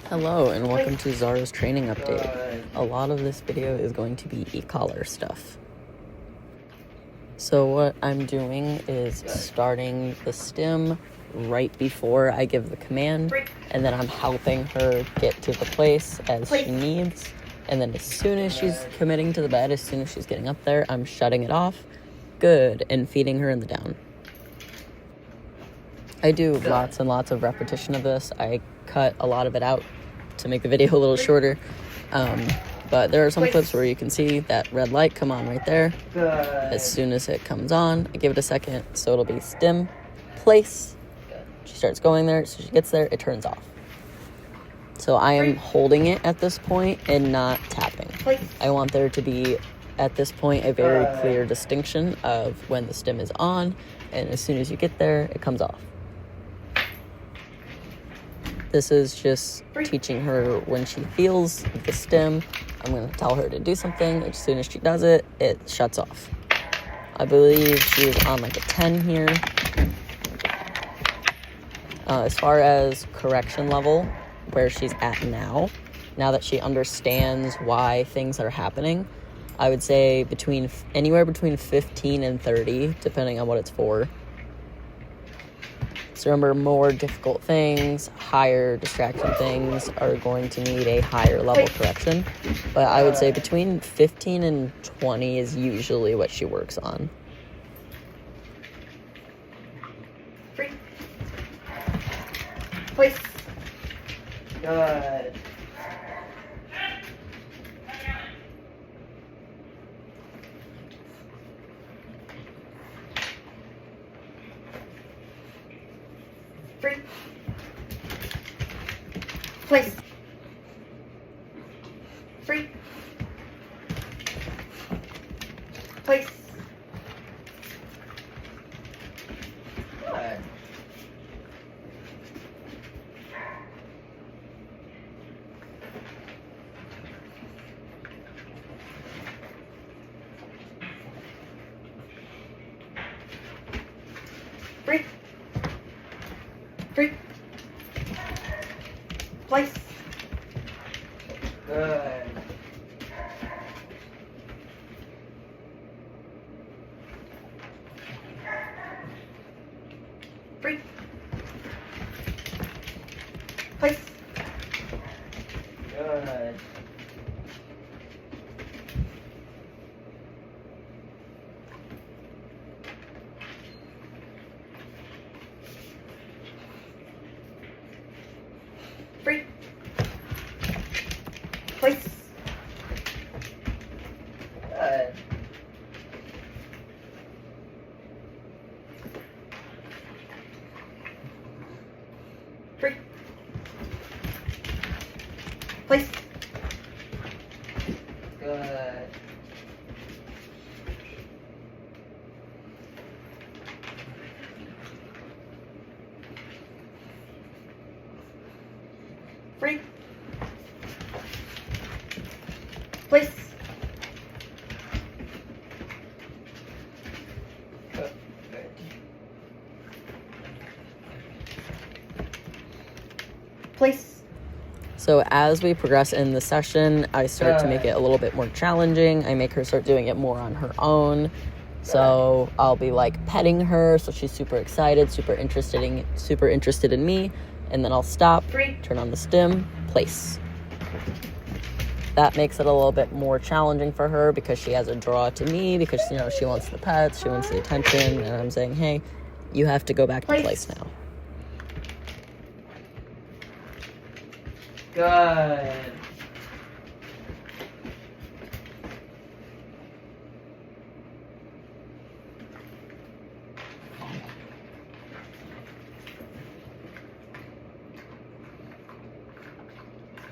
Hello and welcome to Zaras training update. A lot of this video is going to be e-collar stuff. So what I'm doing is starting the stim right before I give the command, and then I'm helping her get to the place as she needs. And then as soon as she's committing to the bed, as soon as she's getting up there, I'm shutting it off. Good, and feeding her in the down. I do lots and lots of repetition of this. I cut a lot of it out to make the video a little shorter. But there are some clips where you can see that red light come on right there. As soon as it comes on, I give it a second, so it'll be stim, place. She starts going there, so she gets there, it turns off. So I am holding it at this point and not tapping. I want there to be, at this point, a very clear distinction of when the stim is on, and as soon as you get there, it comes off. This is just teaching her when she feels the stim, I'm going to tell her to do something. As soon as she does it, it shuts off. I believe she is on like a 10 here. As far as correction level, where she's at now that she understands why things are happening, I would say anywhere between 15 and 30, depending on what it's for. So remember, more difficult things, higher distraction things are going to need a higher level correction. But I would say between 15 and 20 is usually what she works on. Free. Place. Good. Free. Place. Free. Place. Good. Free. Free. Place. Good. Free. Place. Good. Free. Place. Good. Free. Place. Good. Free. Place. Good. Place. So as we progress in the session, I start to make it a little bit more challenging. I make her start doing it more on her own. So I'll be like petting her, so she's super excited, super interested in me, and then I'll stop, turn on the stim, place. That makes it a little bit more challenging for her because she has a draw to me because, she wants the pets, she wants the attention, and I'm saying, hey, you have to go back to place now. Good.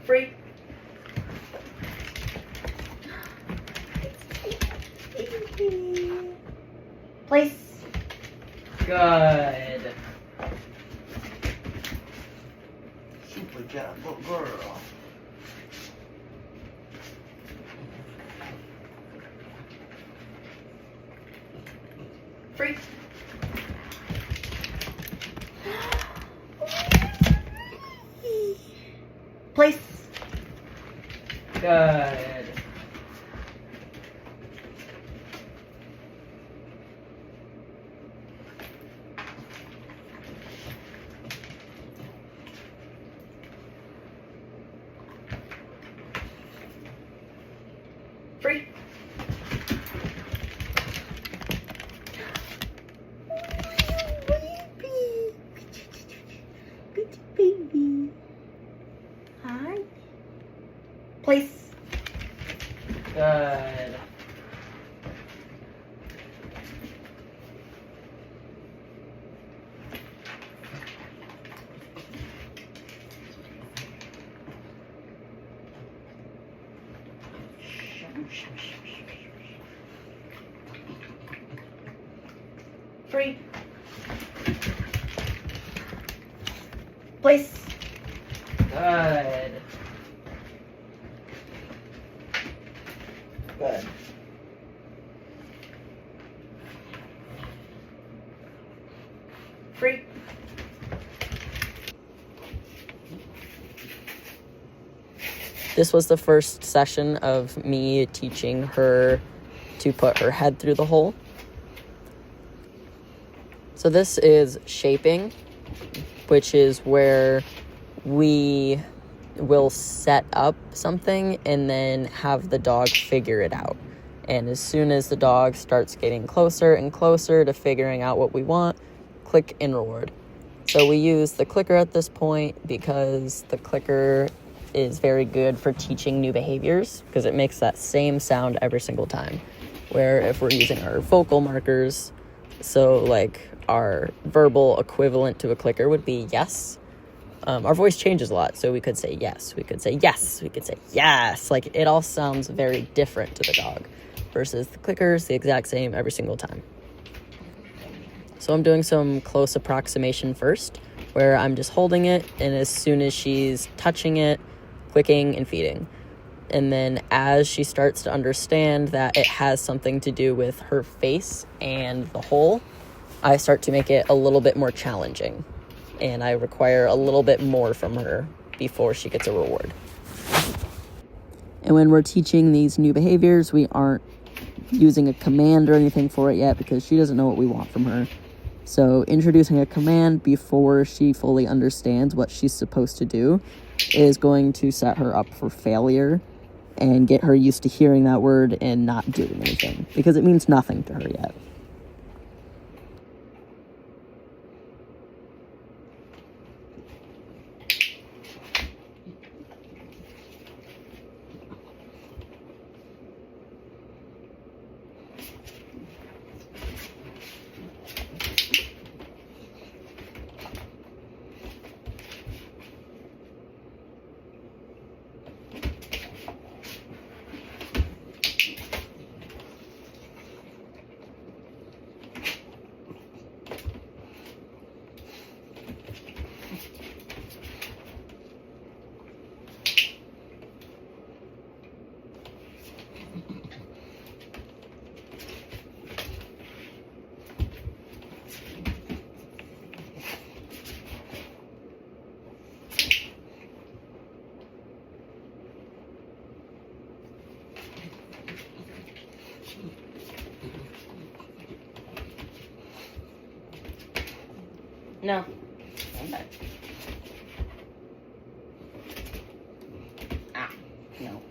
Free. Place. Good. Super gentle girl. Free. Place. Good. Free. Baby. Hi. Place. Good. Free. Place. Good. Good. Free. This was the first session of me teaching her to put her head through the hole. So this is shaping, which is where we will set up something and then have the dog figure it out. And as soon as the dog starts getting closer and closer to figuring out what we want, click and reward. So we use the clicker at this point because the clicker is very good for teaching new behaviors because it makes that same sound every single time. Where if we're using our vocal markers, so like our verbal equivalent to a clicker would be yes. Our voice changes a lot, so we could say yes, we could say yes, we could say yes. Like it all sounds very different to the dog versus the clicker is the exact same every single time. So I'm doing some close approximation first, where I'm just holding it, and as soon as she's touching it, clicking and feeding. And then as she starts to understand that it has something to do with her face and the hole, I start to make it a little bit more challenging. And I require a little bit more from her before she gets a reward. And when we're teaching these new behaviors, we aren't using a command or anything for it yet because she doesn't know what we want from her. So introducing a command before she fully understands what she's supposed to do is going to set her up for failure and get her used to hearing that word and not doing anything because it means nothing to her yet. No. Okay. Ah, no.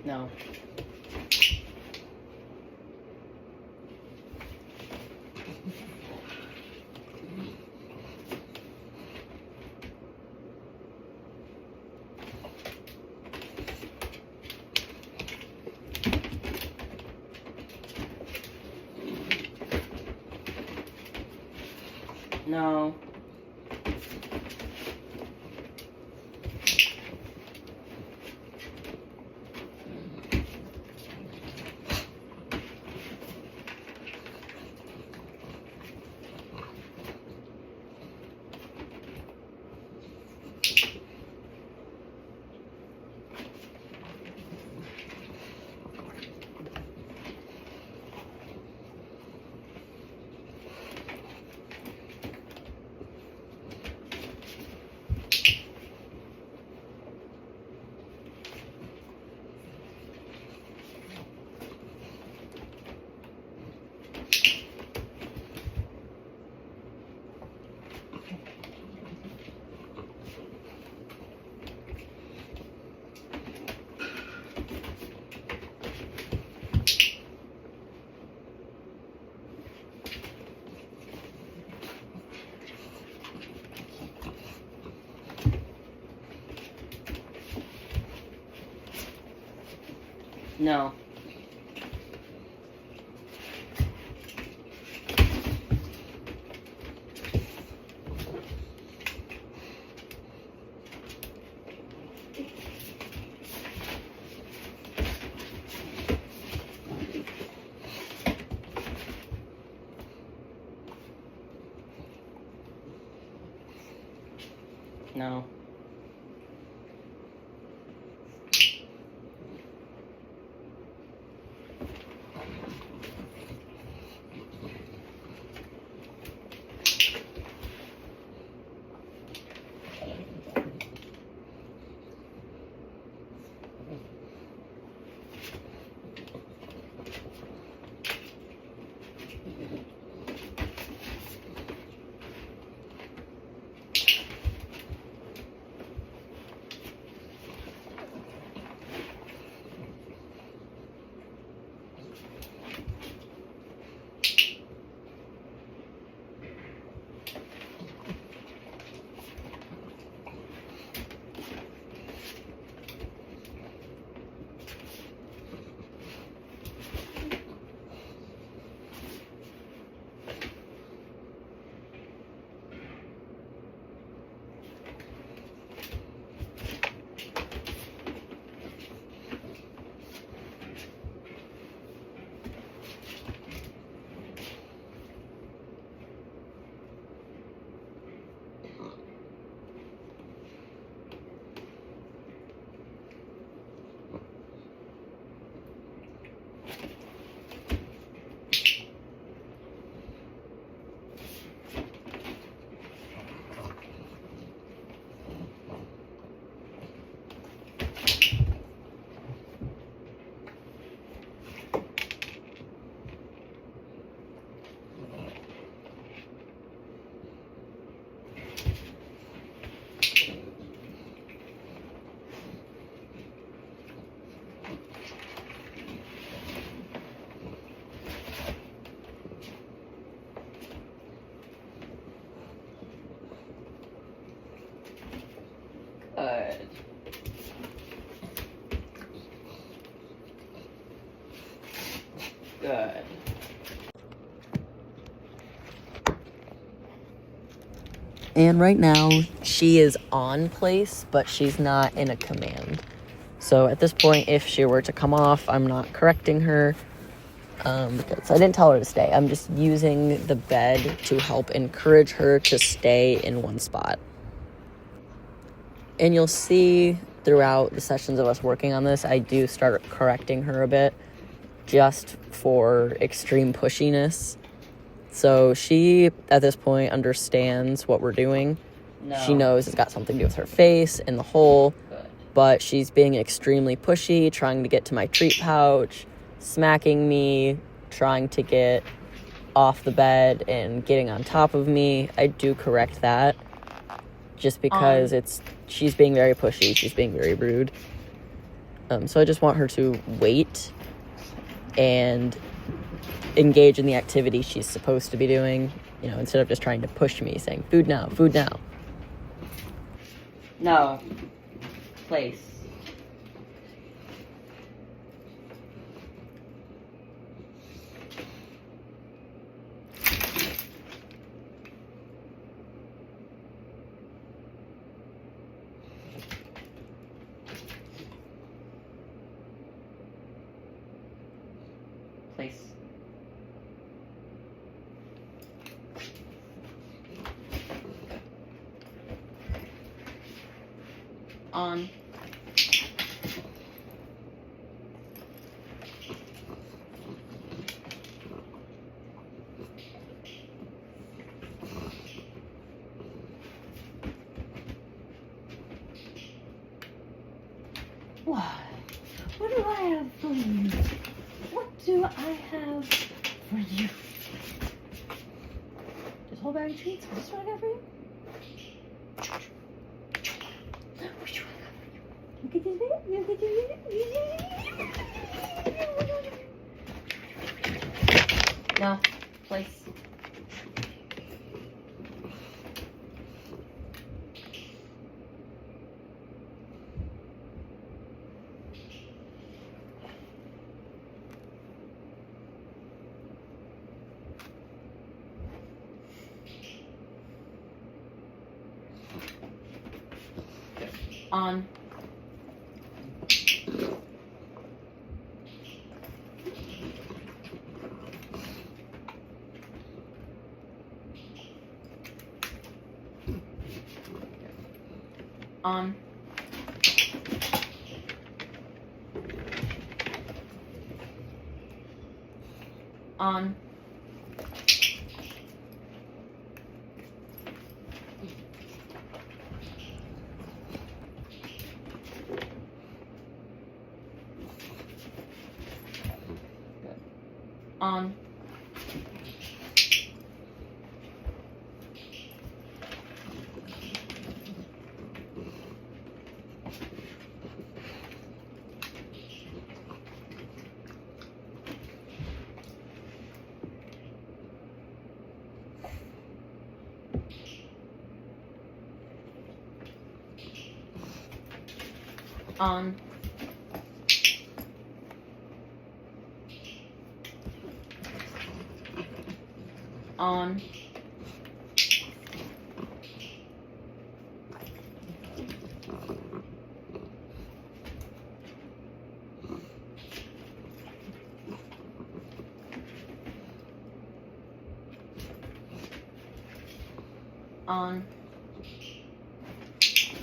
No. No. No. No. Good. Good. And right now, she is on place, but she's not in a command. So at this point, if she were to come off, I'm not correcting her because I didn't tell her to stay. I'm just using the bed to help encourage her to stay in one spot. And you'll see throughout the sessions of us working on this, I do start correcting her a bit just for extreme pushiness. So she, at this point, understands what we're doing. No. She knows it's got something to do with her face and the hole. Good. But she's being extremely pushy, trying to get to my treat pouch, smacking me, trying to get off the bed and getting on top of me. I do correct that just because she's being very pushy. She's being very rude. So I just want her to wait and engage in the activity she's supposed to be doing, you know, instead of just trying to push me, saying, food now, food now. No. Place. Place. On. What? What do I have for you? What do I have for you? This whole bag of treats? Is this what I got for you? What do I got for you? Look at this video. Look at this video. No. Place. On. On. On. On. On. On.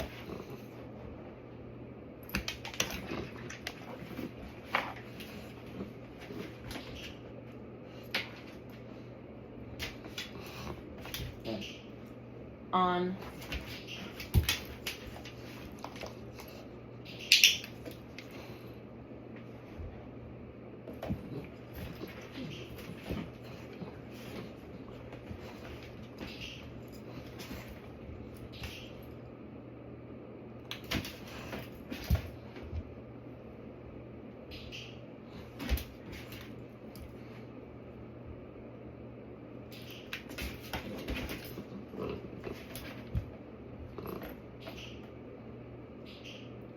On. On.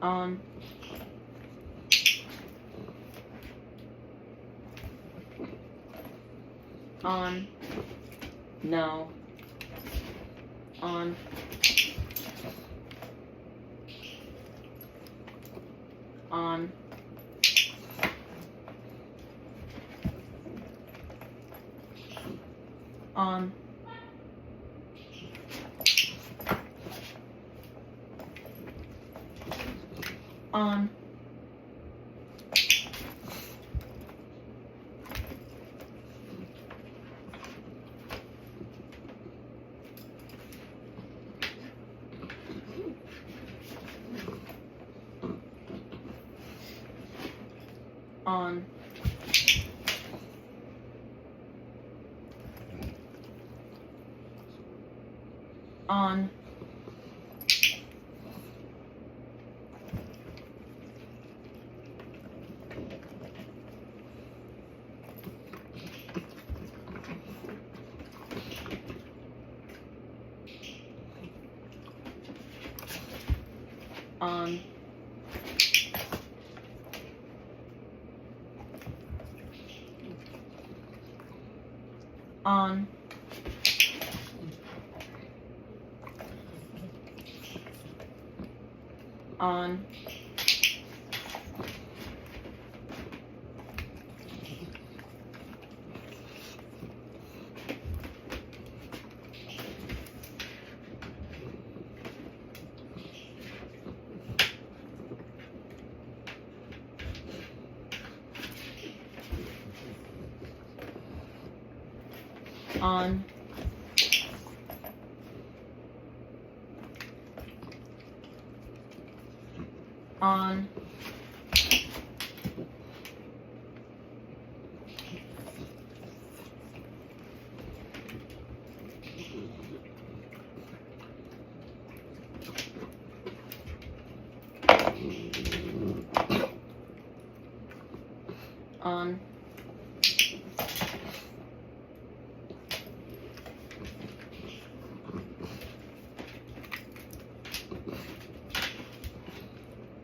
On. On. No. On. On. On. On. On. On. on, on, on, on, on, on,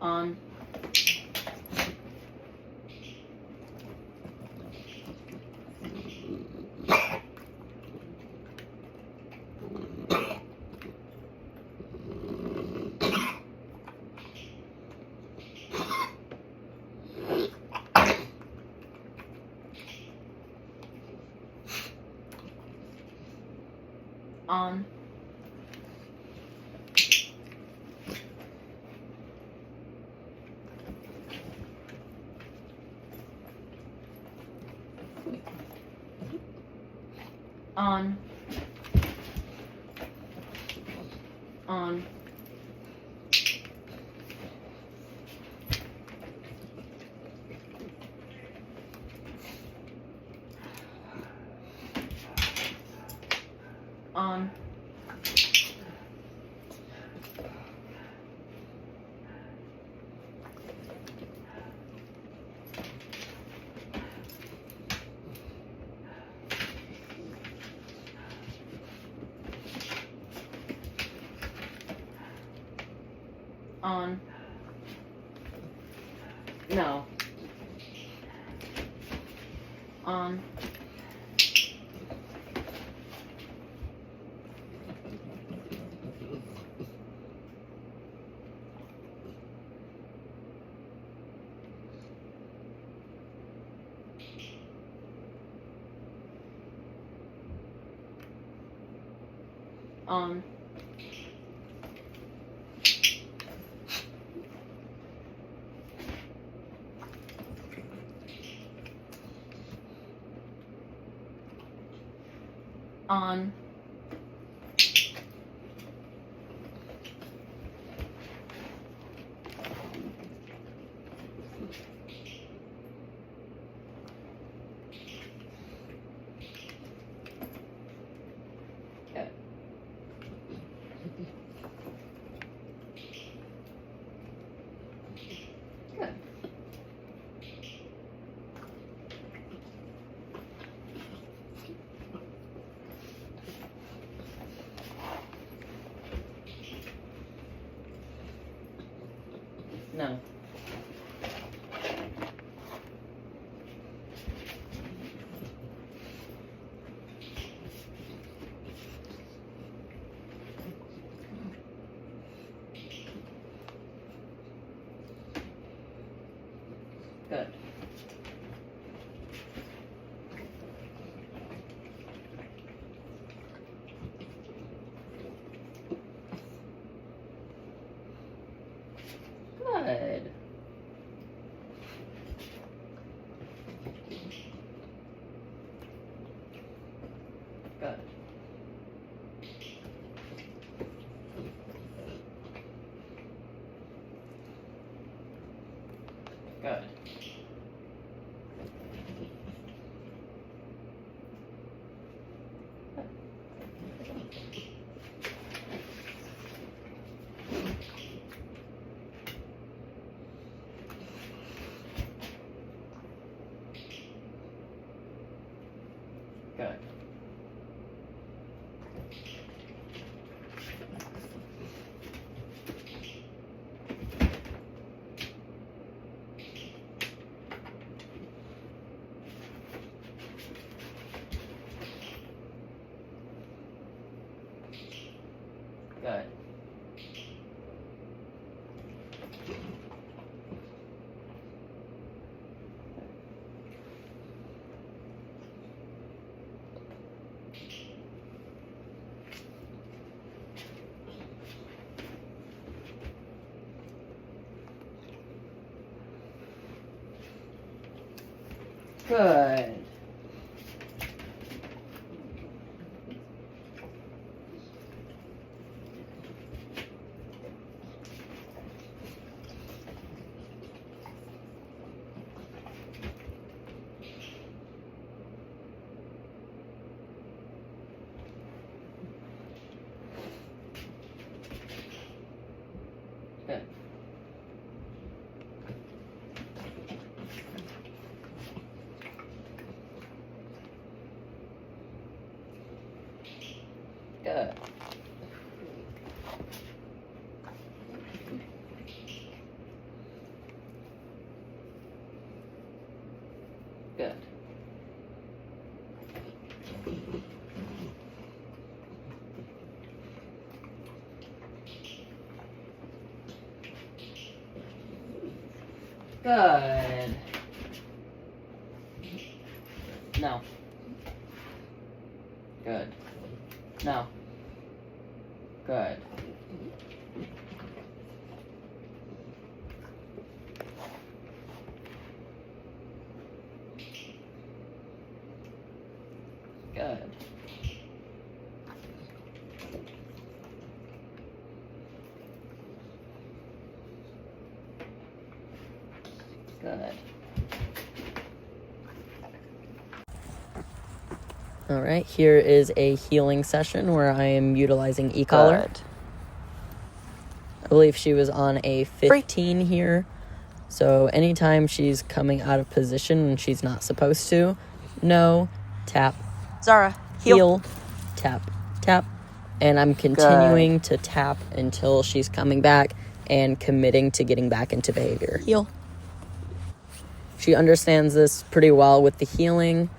on, on, on, on, on, on, no, on, on, on, okay. Good. No. Good. Good. Good. Good. Good. Good. Good. Good. Good. Good. Good. No. Good. No. Good. Good. Good. All right, here is a healing session where I am utilizing e-collar. Good. I believe she was on a 15 here. So anytime she's coming out of position when she's not supposed to, no, tap, Zara, heal, tap, tap. And I'm continuing to tap until she's coming back and committing to getting back into behavior. Heal. She understands this pretty well with the healing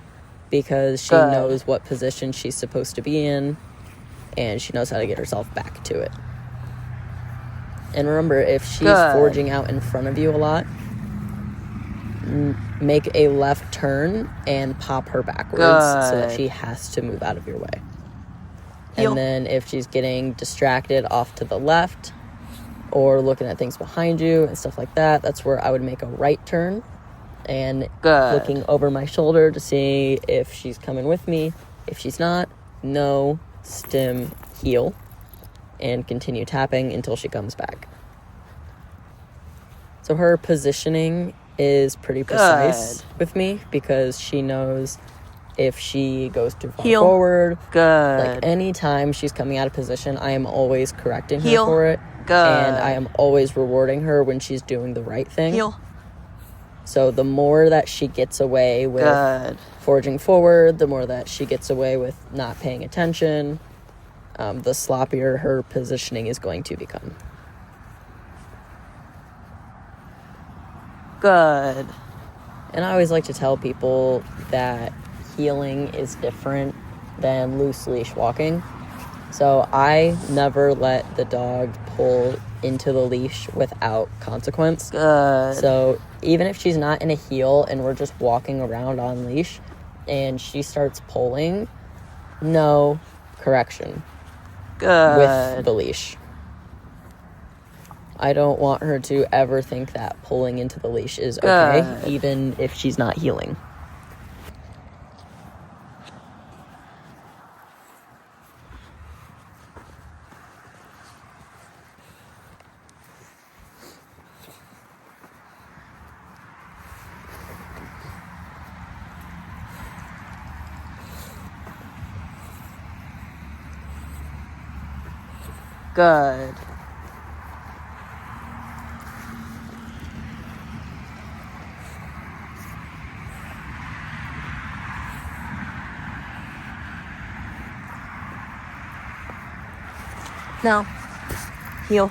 because she knows what position she's supposed to be in and she knows how to get herself back to it. And remember, if she's forging out in front of you a lot, make a left turn and pop her backwards so that she has to move out of your way. Heal. And then if she's getting distracted off to the left or looking at things behind you and stuff like that, that's where I would make a right turn and looking over my shoulder to see if she's coming with me. If she's not, no, stim, heal, and continue tapping until she comes back. So her positioning is pretty precise with me because she knows if she goes too far forward. Like anytime she's coming out of position, I am always correcting her for it. And I am always rewarding her when she's doing the right thing. So the more that she gets away with forging forward, the more that she gets away with not paying attention, the sloppier her positioning is going to become. Good. And I always like to tell people that healing is different than loose leash walking. So I never let the dog pull into the leash without consequence. So even if she's not in a heel and we're just walking around on leash and she starts pulling, no correction with the leash. I don't want her to ever think that pulling into the leash is okay, even if she's not healing. Good. Now, heel.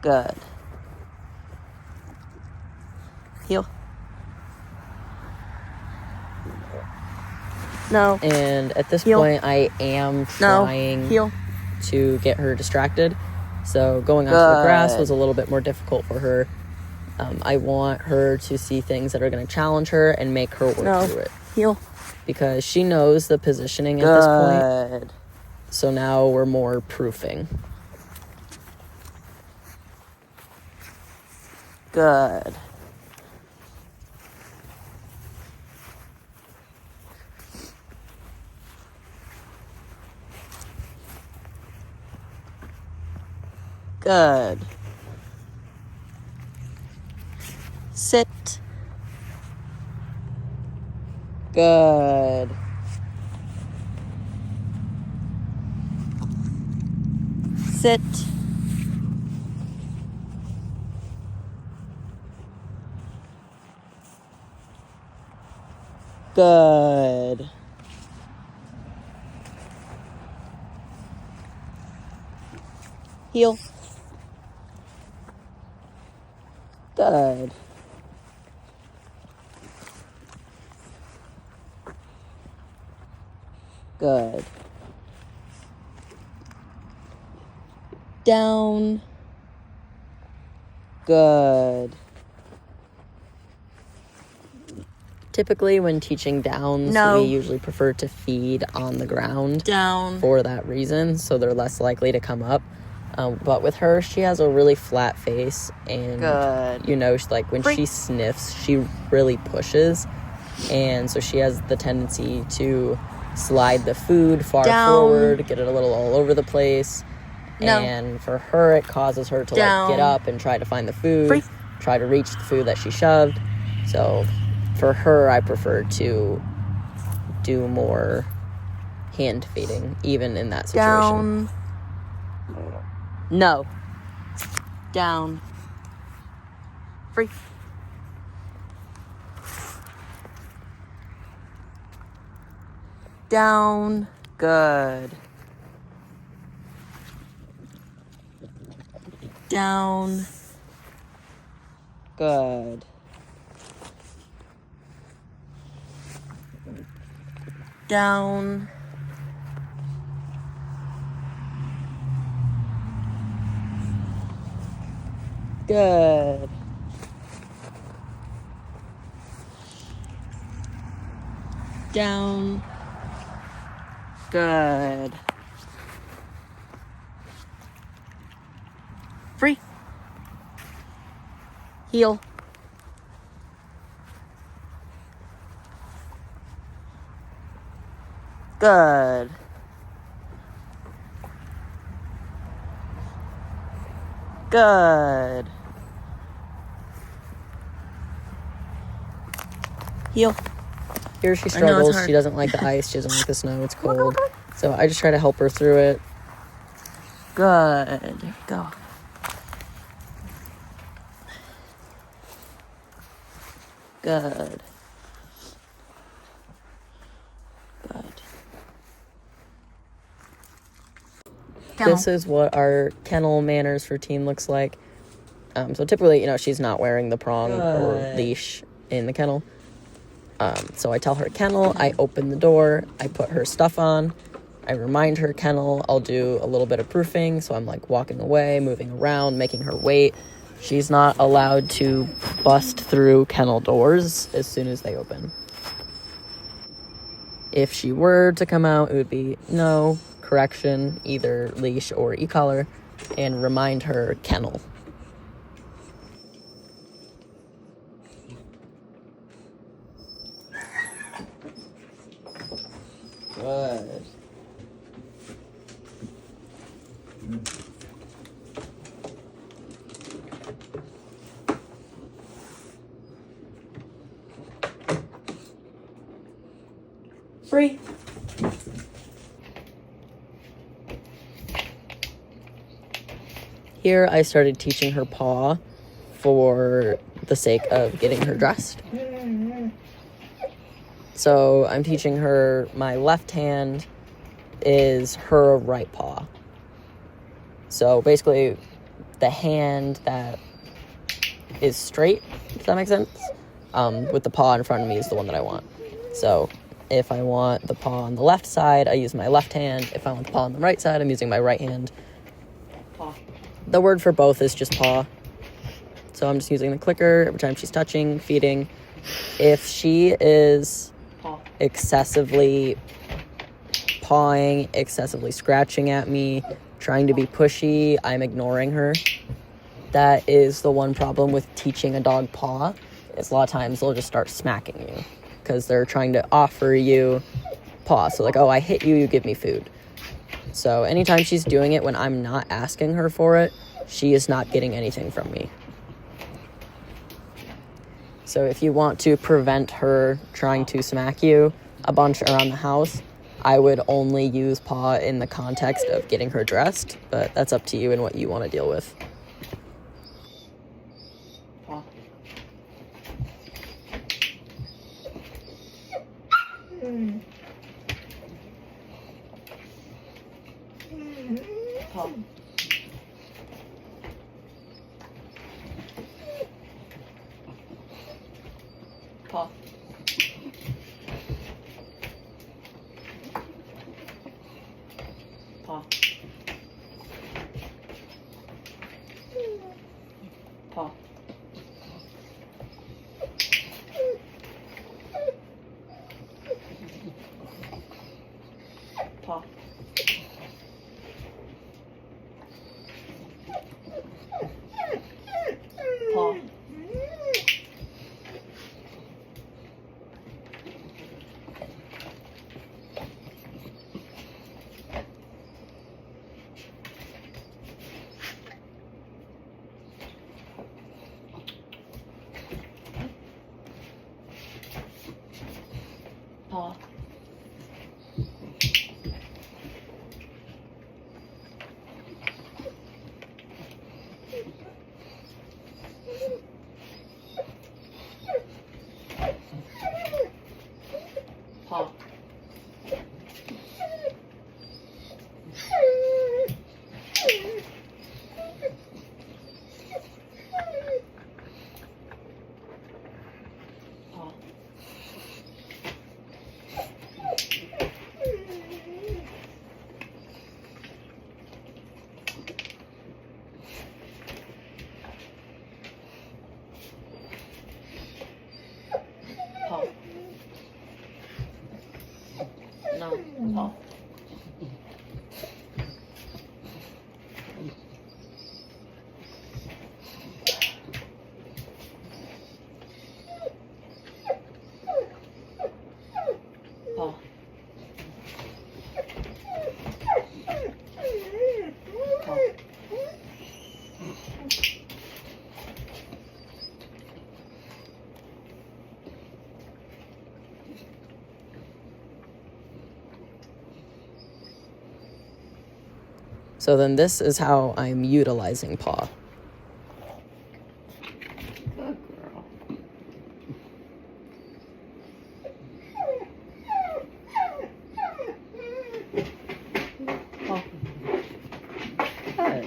Good. Heel. No. And at this Heel. point, I am No. trying Heel. to get her distracted. So going onto the grass Good. was a little bit more difficult for her. I want her to see things that are going to challenge her and make her work through it. Heel. Because she knows the positioning at this point. Good. So now we're more proofing. Good. Good. Sit. Good. Sit. Good. Heel. Good. Good. Down. Good. Typically, when teaching downs, No. we usually prefer to feed on the ground Down. for that reason, so they're less likely to come up. But with her, she has a really flat face, and Good. you know, like when Free. she sniffs, she really pushes, and so she has the tendency to slide the food far Down. forward, get it a little all over the place. No. And for her, it causes her to Down. like get up and try to find the food, Free. try to reach the food that she shoved. So for her, I prefer to do more hand feeding, even in that situation. Down. No. Down. Free. Down. Good. Down. Good. Down. Good. Down. Good. Free. Heel. Good. Good. Heel. Here she I know, it's struggles. hard. She doesn't like the ice. She doesn't like the snow. It's cold. So I just try to help her through it. Good. Go. Good. Good. This is what our kennel manners routine looks like. So typically, you know, she's not wearing the prong or Good. leash in the kennel. So I tell her kennel, I open the door, I put her stuff on, I remind her kennel, I'll do a little bit of proofing, so I'm like walking away, moving around, making her wait. She's not allowed to bust through kennel doors as soon as they open. If she were to come out, it would be no, correction, either leash or e-collar, and remind her kennel. Good. Free. Here I started teaching her paw for the sake of getting her dressed. So I'm teaching her my left hand is her right paw. So basically the hand that is straight, does that make sense? With the paw in front of me is the one that I want. So If I want the paw on the left side, I use my left hand. If I want the paw on the right side, I'm using my right hand. Paw. The word for both is just paw. So I'm just using the clicker every time she's touching, feeding. If she is Paw. excessively pawing, excessively scratching at me, trying to be pushy, I'm ignoring her. That is the one problem with teaching a dog paw, is a lot of times they'll just start smacking you because they're trying to offer you paw. So like, oh, I hit you, you give me food. So anytime she's doing it when I'm not asking her for it, she is not getting anything from me. So if you want to prevent her trying to smack you a bunch around the house, I would only use paw in the context of getting her dressed, but that's up to you and what you want to deal with. Paw. Paw. Paw. Paw. Paw. Paw. Paw. Paw. Paw. Paw. Paw. No, paw. Paw. Paw. So then this is how I'm utilizing paw. Good girl. Paw. Good.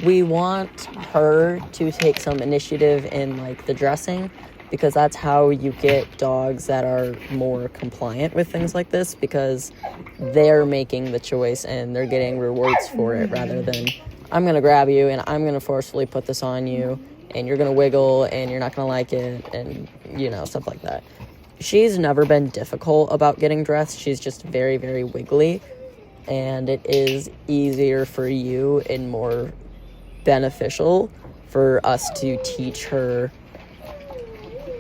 We want her to take some initiative in like the dressing, because that's how you get dogs that are more compliant with things like this, because they're making the choice and they're getting rewards for it, rather than I'm gonna grab you and I'm gonna forcefully put this on you and you're gonna wiggle and you're not gonna like it, and you know, stuff like that. She's never been difficult about getting dressed. She's just very, very wiggly, and it is easier for you and more beneficial for us to teach her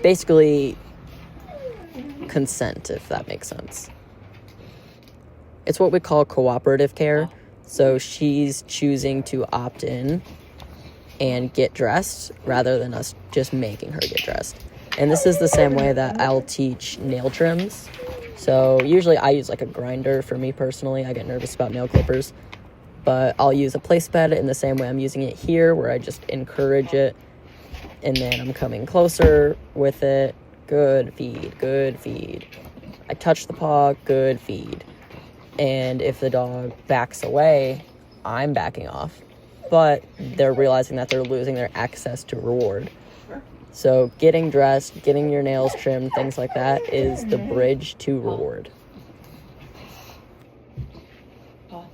basically consent, if that makes sense. It's what we call cooperative care. So she's choosing to opt in and get dressed rather than us just making her get dressed. And this is the same way that I'll teach nail trims. So usually I use like a grinder for me personally. I get nervous about nail clippers. But I'll use a place bed in the same way I'm using it here, where I just encourage it. And then I'm coming closer with it. Good feed, good feed. I touch the paw, good feed. And if the dog backs away, I'm backing off. but they're realizing that they're losing their access to reward. So getting dressed, getting your nails trimmed, things like that is the bridge to reward. Paw.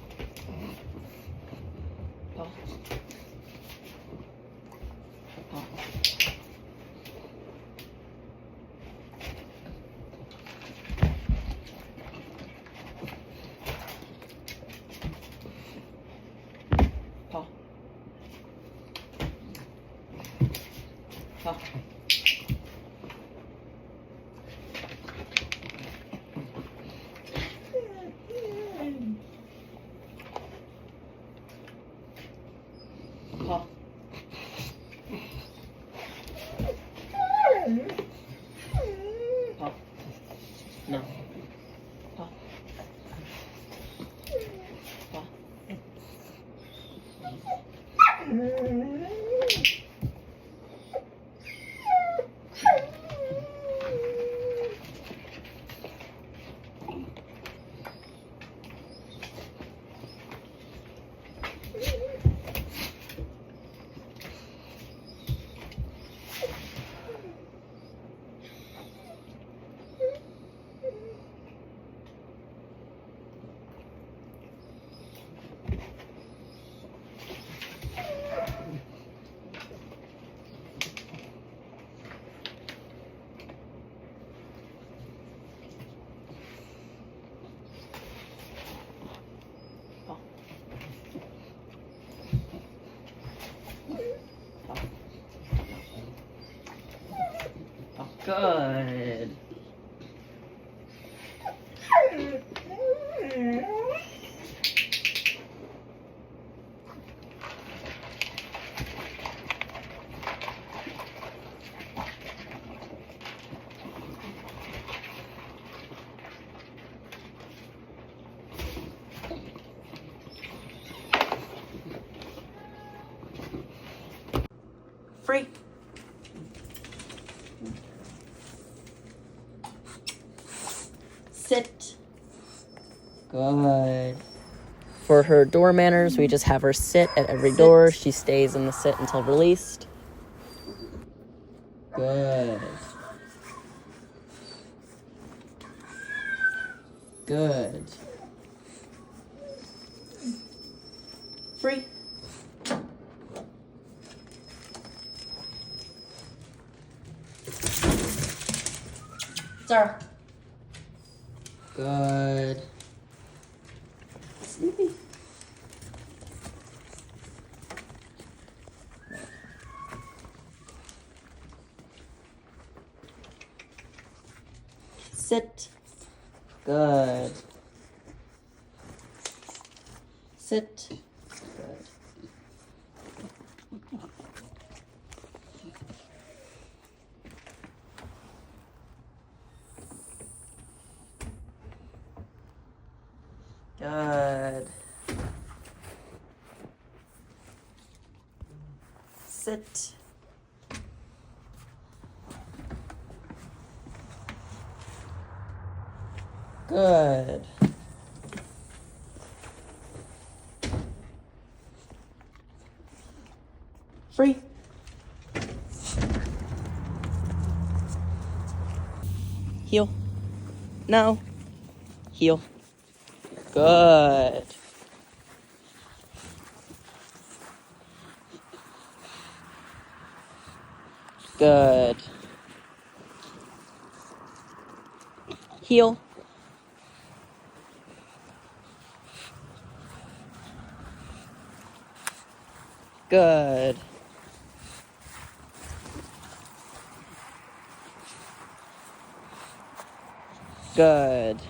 Paw. Paw. Paw. Paw. Paw. Paw. No. Paw. Paw. Oh, good. Free. Sit. Good. For her door manners, we just have her sit at every door. She stays in the sit until released. Good. Good. Free. Zara. Good. Sleepy. Sit. Good. Sit. Good. Good. Sit. Good. Free. Heel. No. Heel. Good. Good. Heel. Good. Good.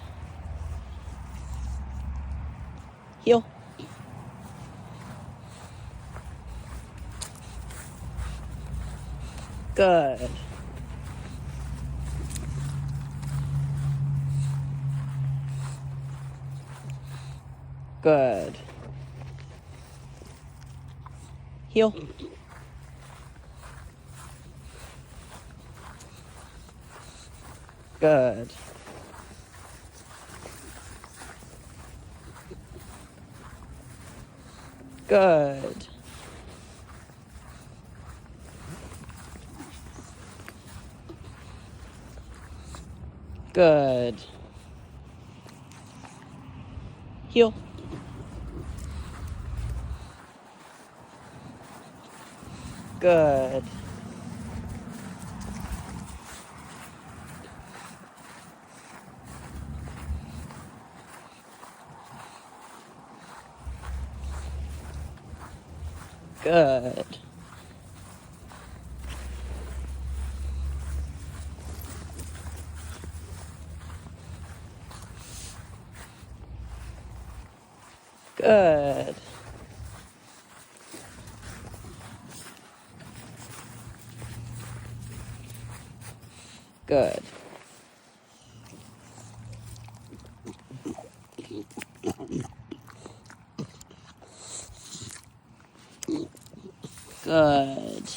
Heel. Good. Good. Heel. Good. Good. Good. Heal. Good. Good. Good. Good. Good.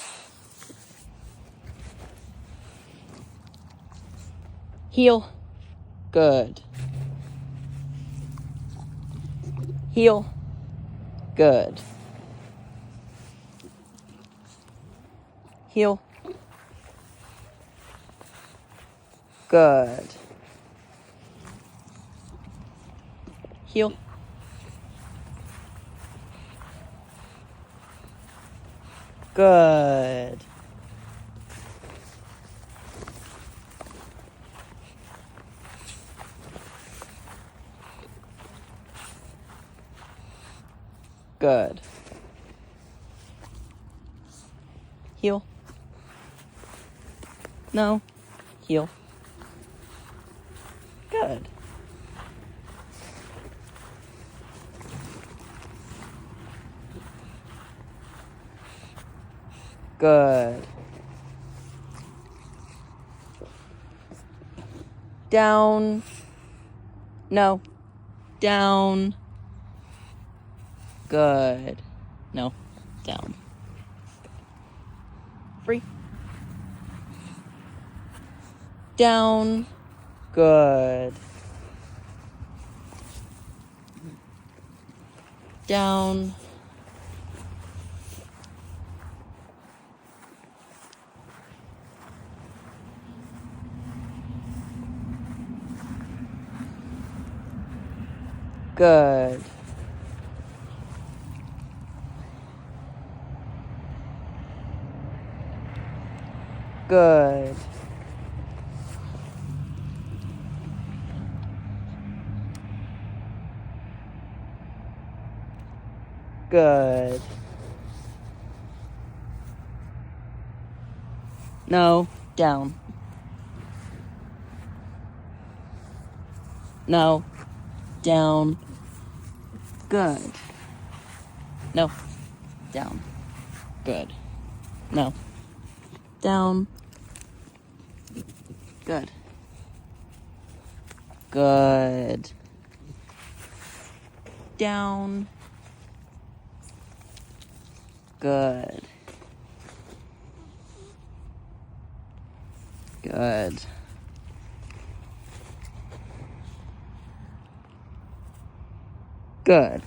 Heal. Good. Heal. Good. Heal. Good. Heal. Good. Good. Heal. No. Heal. Good. Good. Down. No. Down. Good. No. Down. Free. Down. Good. Down. Good. Good. Good. No. Down. No. Down. Good. No. Down. Good. No. Down. Good. Good. Down. Good. Good. Good.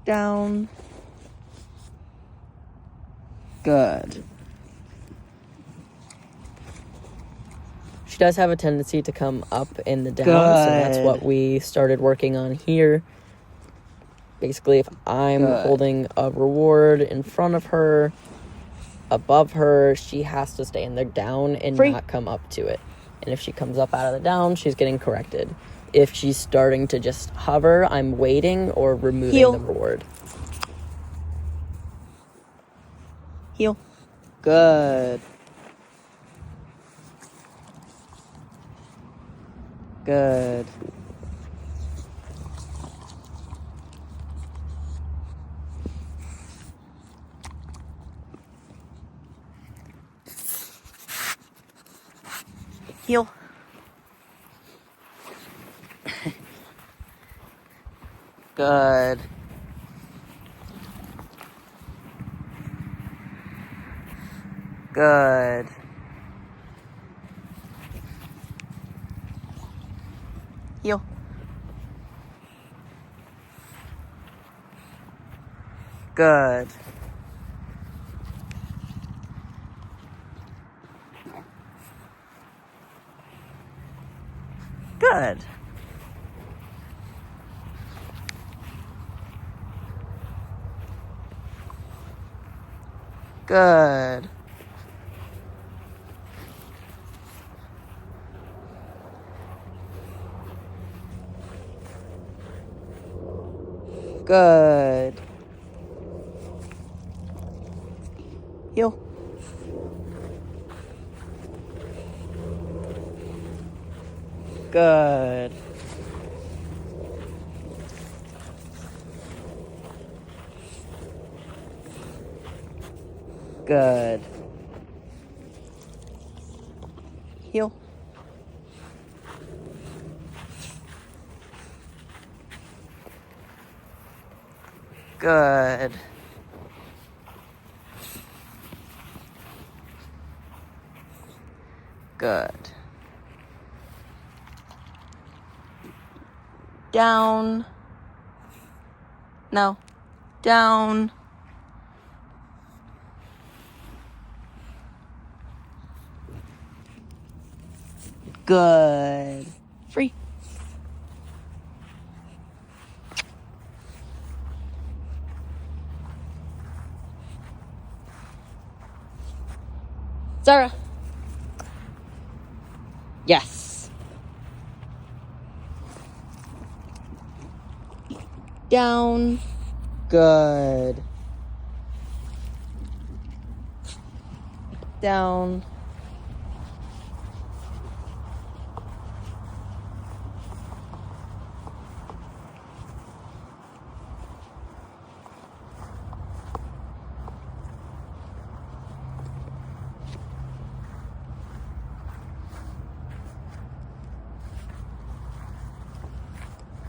Down. Good. She does have a tendency to come up in the down, so that's what we started working on here. Basically, if I'm holding a reward in front of her, above her, she has to stay in the down and not come up to it. And if she comes up out of the down, she's getting corrected. If she's starting to just hover, I'm waiting or removing the reward. Heal. Good. Good. Heal. Good. Good. Heal. Good. Good. Good. Good. Heel. Good. Good. Heel. Good. Good. Down. No. Down. Good. Free. Zara. Yes. Down. Good. Down.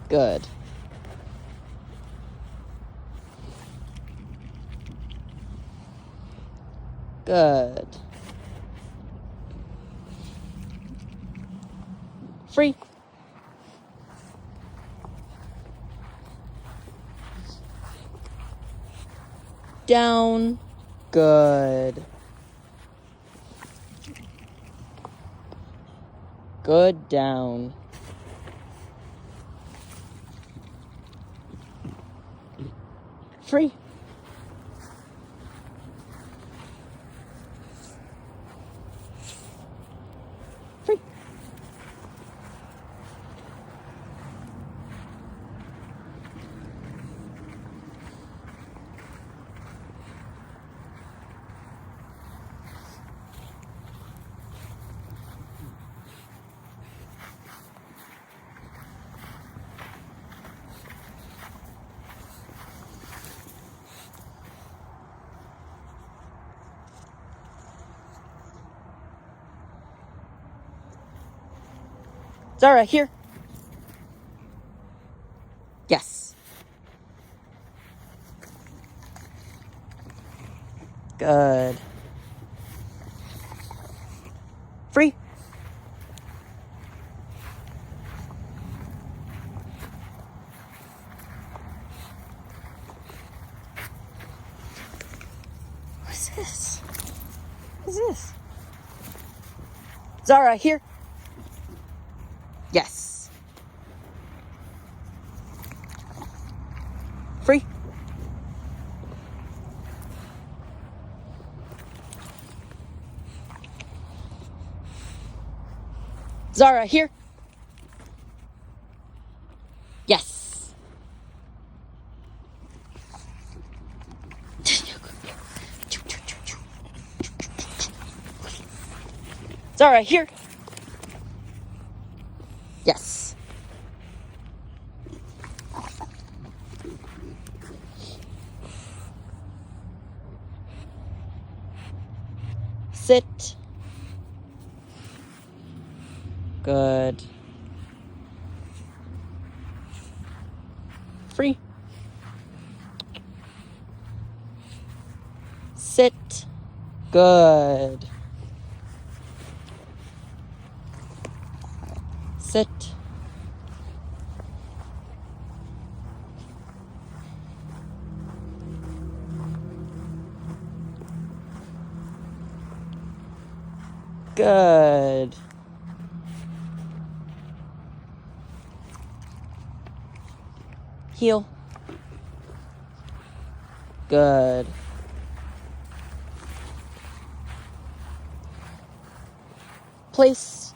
Good. Good. Free. Down. Good. Good down. Free. Free. Zara, here. Yes. Good. Free. What's this? What's this? Zara, here. Yes. Free. Zara, here. Yes. Zara, here. Yes. Sit. Good. Free. Sit. Good. Sit. Good. Heel. Good. Place.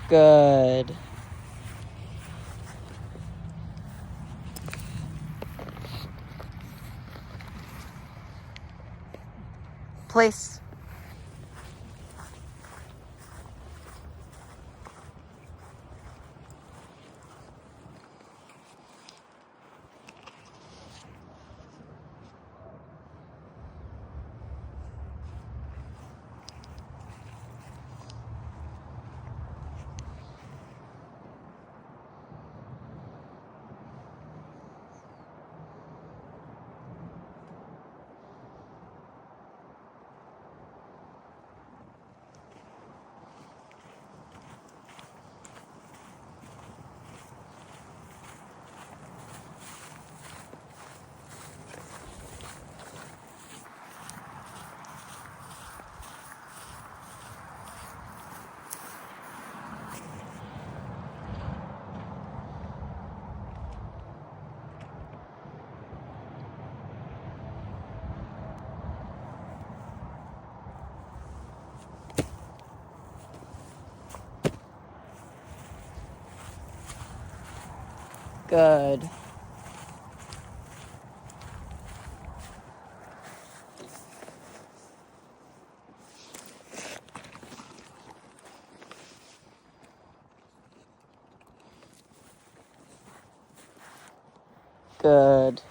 Good. Place. Good. Good.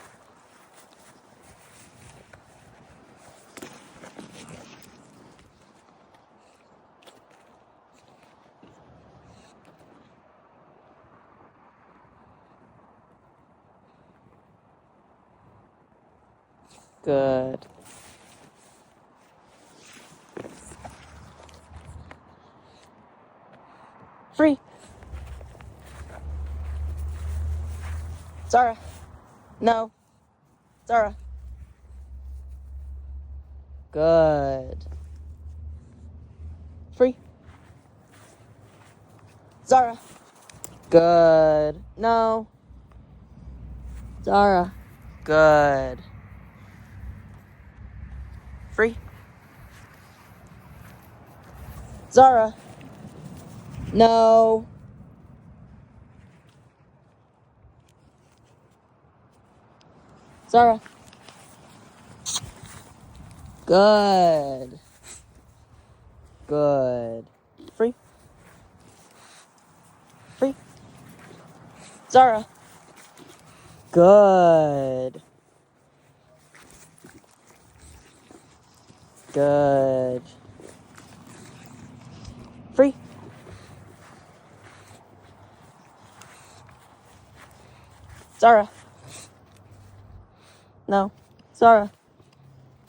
Good. Free. Zara. No. Zara. Good. Free. Zara. Good. No. Zara. Good. Free. Zara. No. Zara. Good. Good. Free. Free. Zara. Good. Good. Free. Zara. No. Zara.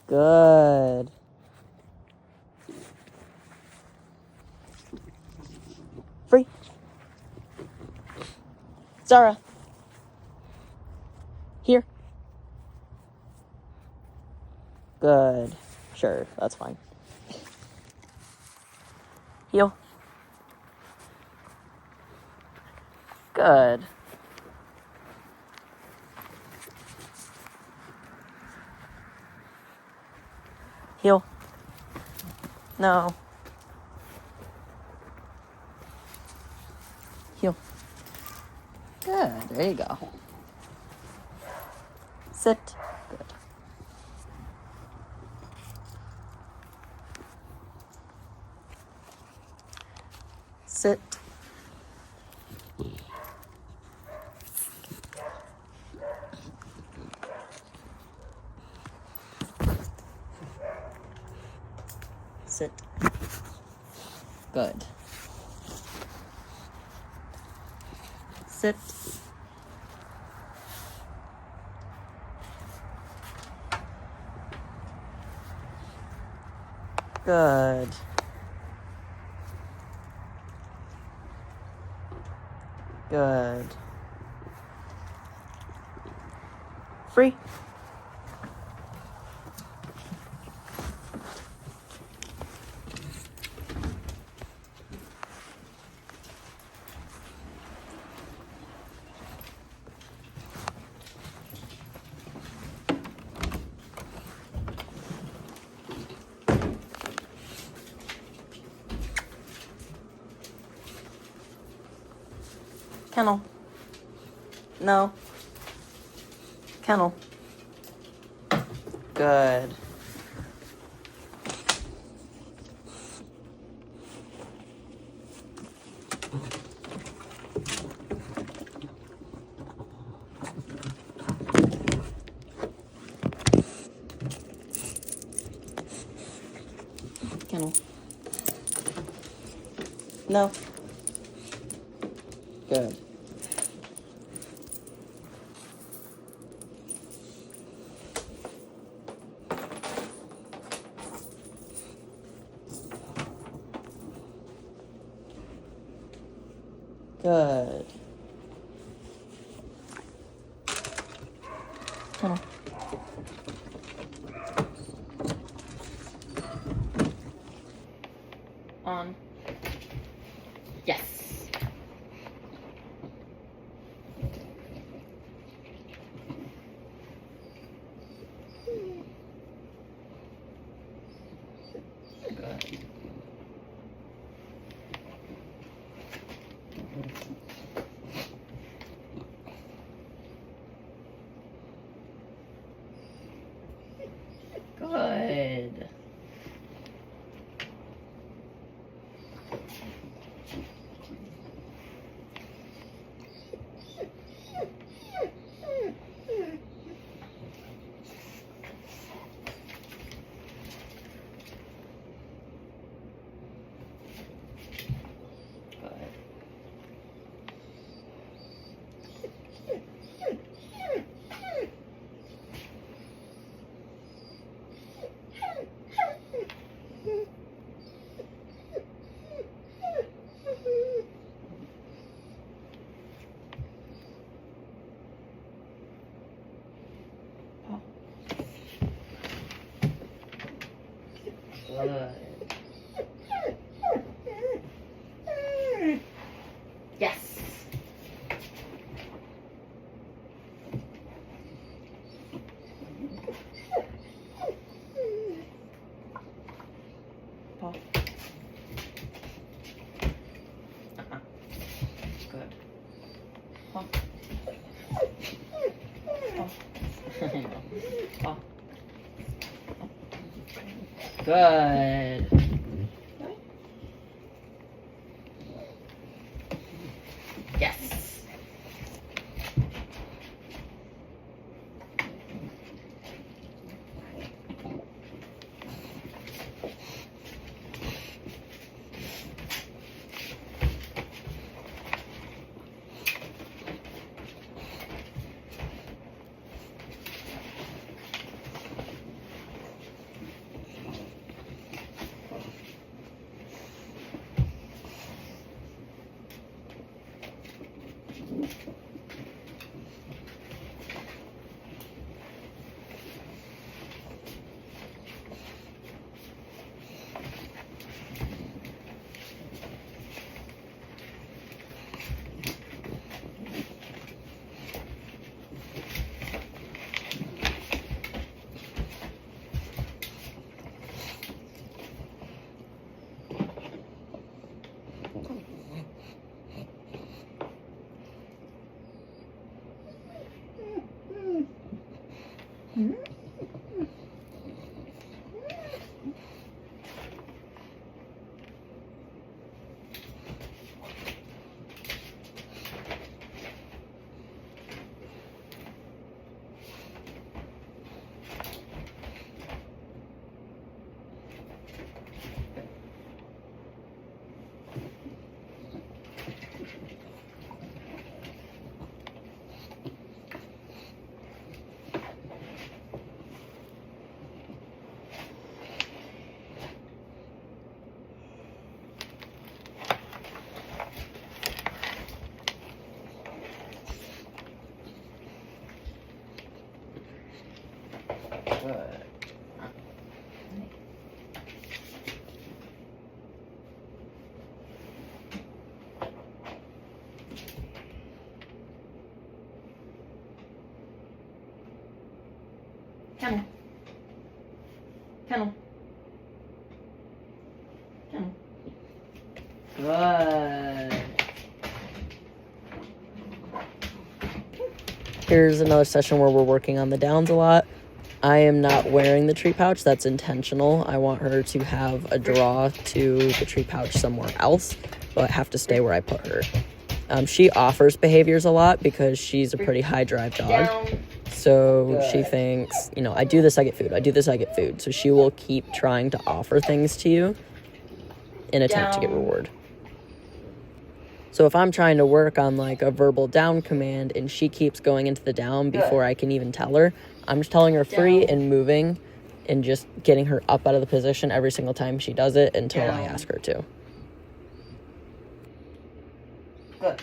Good. Free. Zara. Here. Good. Sure, that's fine. Heel. Good. Heel. No. Heel. Good. There you go. Sit. Good. Sit. Sit. Good. Sit. Good. Good. Free. Kennel. No. Kennel. Good. Kennel. No. Good. Good. Kennel. On. Yes. Good. Good. Good. Yes. Paw. Good. Paw. Paw. Paw. Good. Yes. Good. Kennel. Kennel. Kennel. Good. Here's another session where we're working on the downs a lot. I am not wearing the treat pouch. That's intentional. I want her to have a draw to the treat pouch somewhere else, but have to stay where I put her. She offers behaviors a lot because she's a pretty high drive dog. Down. So she thinks, you know, I do this, I get food. I do this, I get food. So she will keep trying to offer things to you in attempt to get reward. So if I'm trying to work on like a verbal down command and she keeps going into the down before I can even tell her, I'm just telling her free and moving and just getting her up out of the position every single time she does it until I ask her to. Good.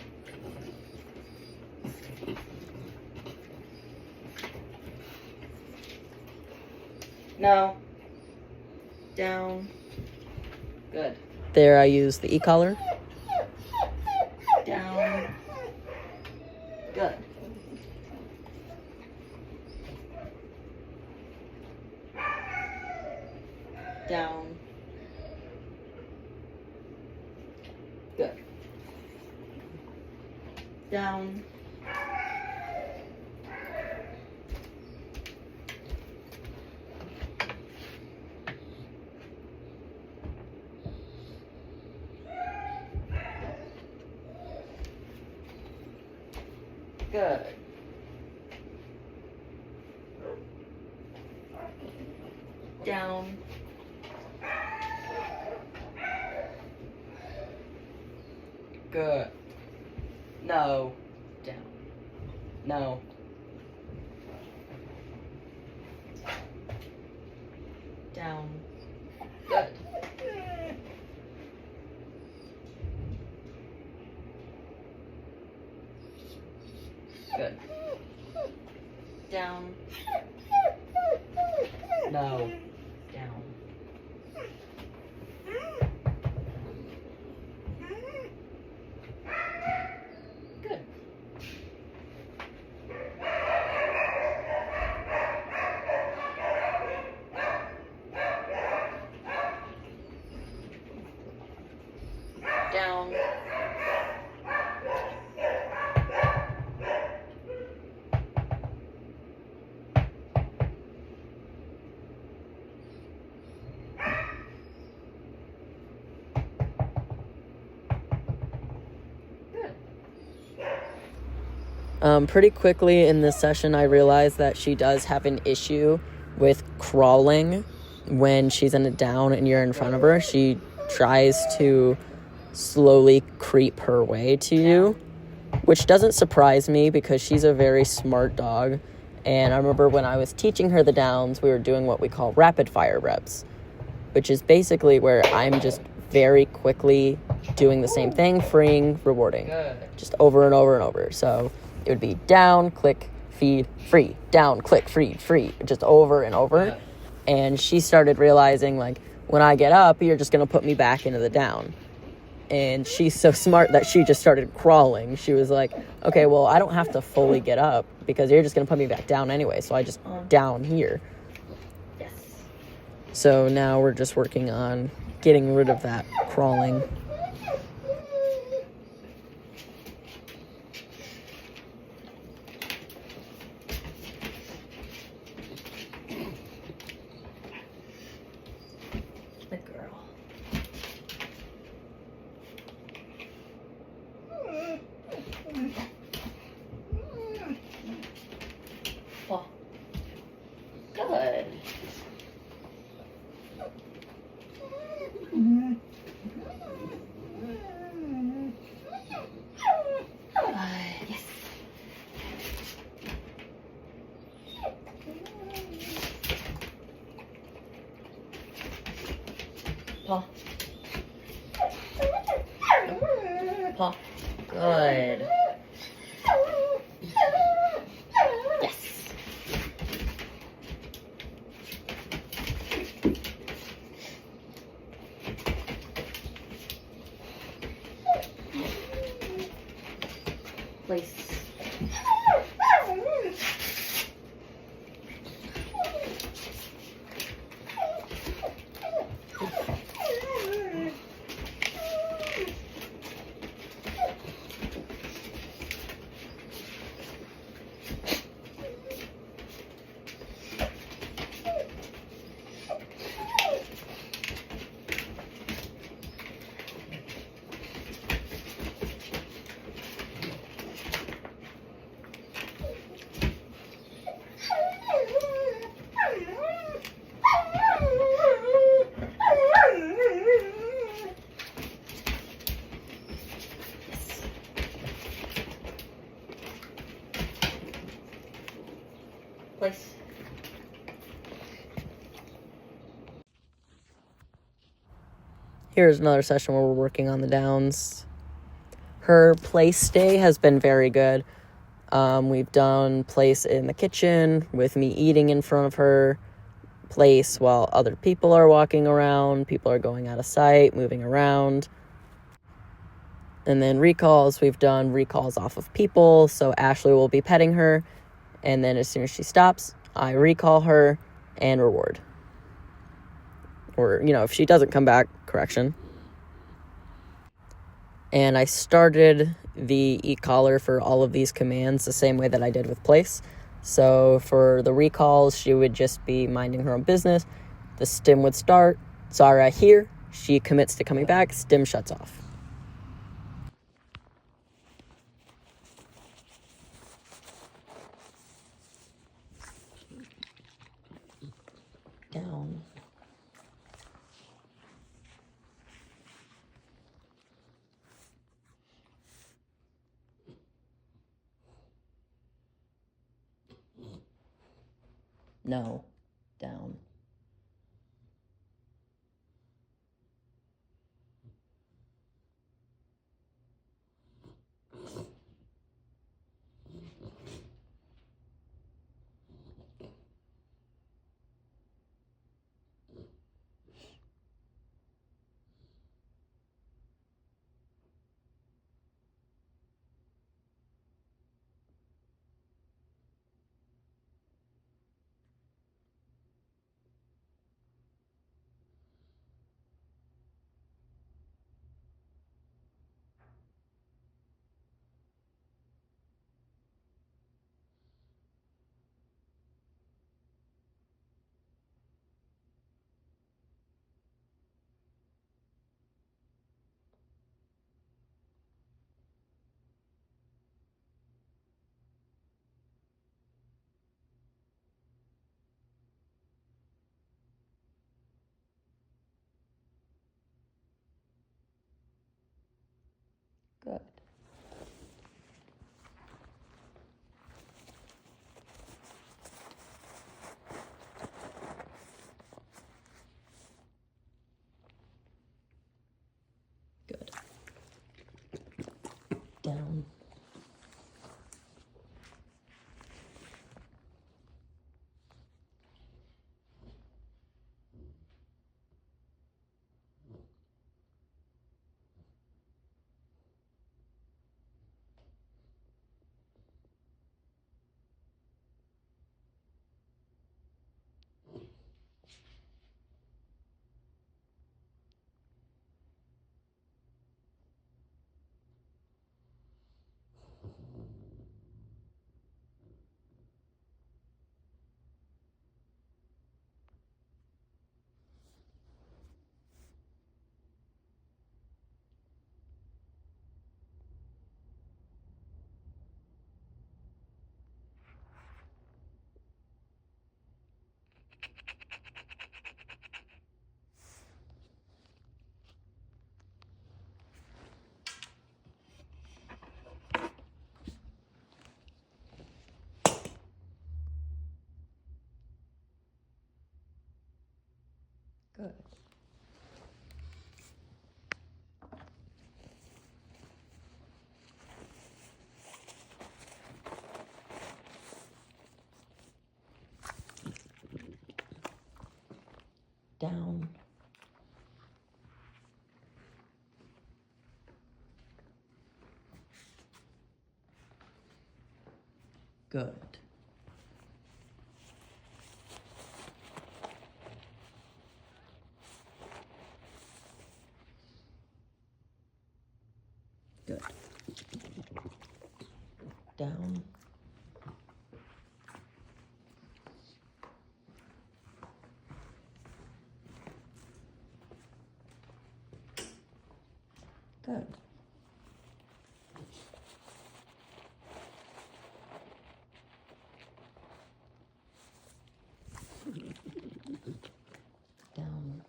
No. Down. Good. There I use the e-collar. Down. Good. Down. Good. Down. Good. Down. Good. No. Down. No. Down. Good. Good. Down. No. Down. Good. Down. Pretty quickly in this session, I realized that she does have an issue with crawling when she's in a down and you're in front of her. She tries to slowly creep her way to you, which doesn't surprise me because she's a very smart dog. And I remember when I was teaching her the downs, we were doing what we call rapid fire reps, which is basically where I'm just very quickly doing the same thing, freeing, rewarding, just over and over and over. So it would be down, click, feed, free, down, click, free, just over and over. And she started realizing, like, when I get up, you're just going to put me back into the down. And she's so smart that she just started crawling. She was like, okay, well, I don't have to fully get up because you're just going to put me back down anyway. So I just down here. Yes. So now we're just working on getting rid of that crawling. The girl. Oh. Good. Yes. Paw. Paw. Good. Yes. Place. Place. Here's another session where we're working on the downs. Her place stay has been very good. We've done place in the kitchen with me eating in front of her, place while other people are walking around, people are going out of sight, moving around. And then recalls, we've done recalls off of people, so Ashley will be petting her, and then as soon as she stops, I recall her and reward. Or, if she doesn't come back, correction. And I started the e-collar for all of these commands the same way that I did with place. So for the recalls, she would just be minding her own business. The stim would start. Zara here. She commits to coming back. Stim shuts off. Down. No. Down. Good. Good. Down. Good. Down. Good. Good. Down. Good. Down.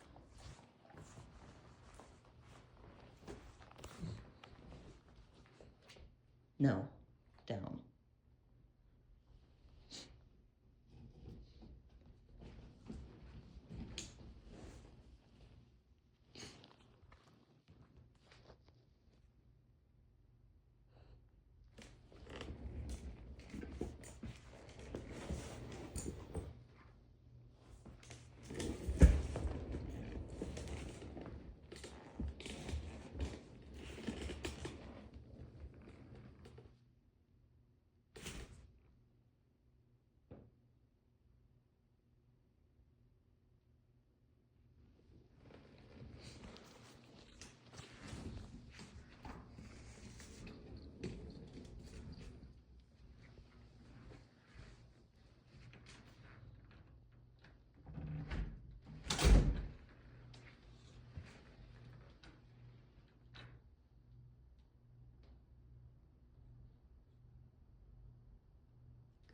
No. Down.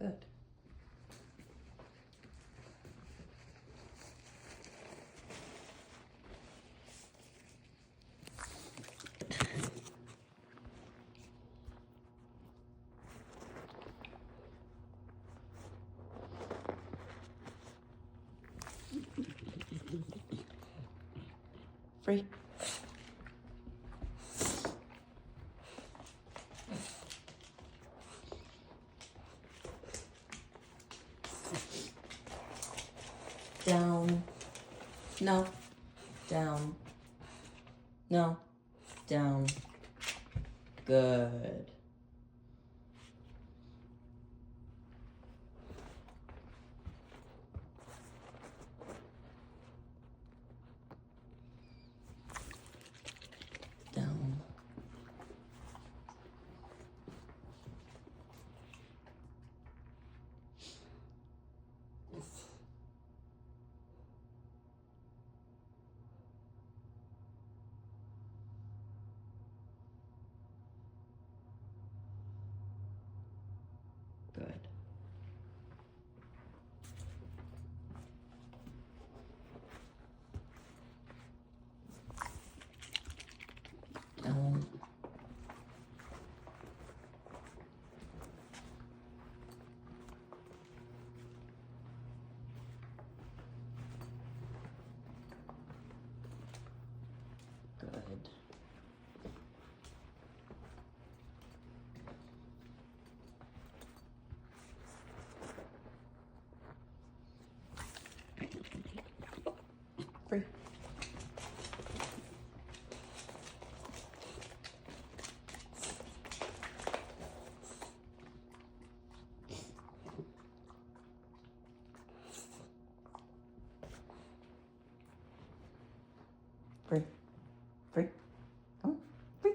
Good. Free. Down. No. Down. No. Down. Good. Down. Good. Down. Good. Free. Free. Free. Come on. Free.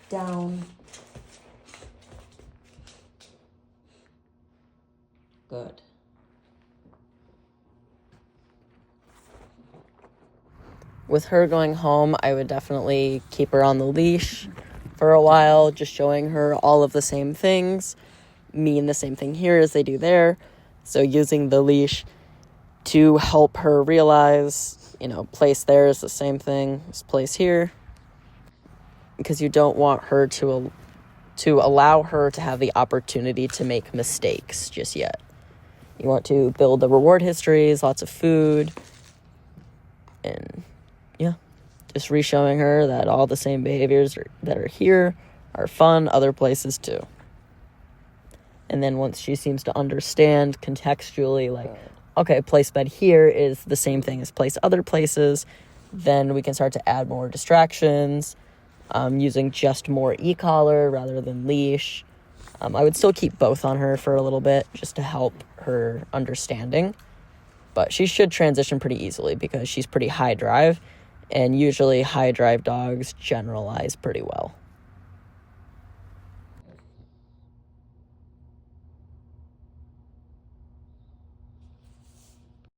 Down. Good. With her going home, I would definitely keep her on the leash for a while, just showing her all of the same things mean the same thing here as they do there. So using the leash to help her realize, place there is the same thing as place here. Because you don't want her to allow her to have the opportunity to make mistakes just yet. You want to build the reward histories, lots of food, and just re-showing her that all the same behaviors that are here are fun other places too. And then once she seems to understand contextually, okay, place bed here is the same thing as place other places, then we can start to add more distractions, using just more e-collar rather than leash. I would still keep both on her for a little bit just to help her understanding. But she should transition pretty easily because she's pretty high drive, and usually high drive dogs generalize pretty well.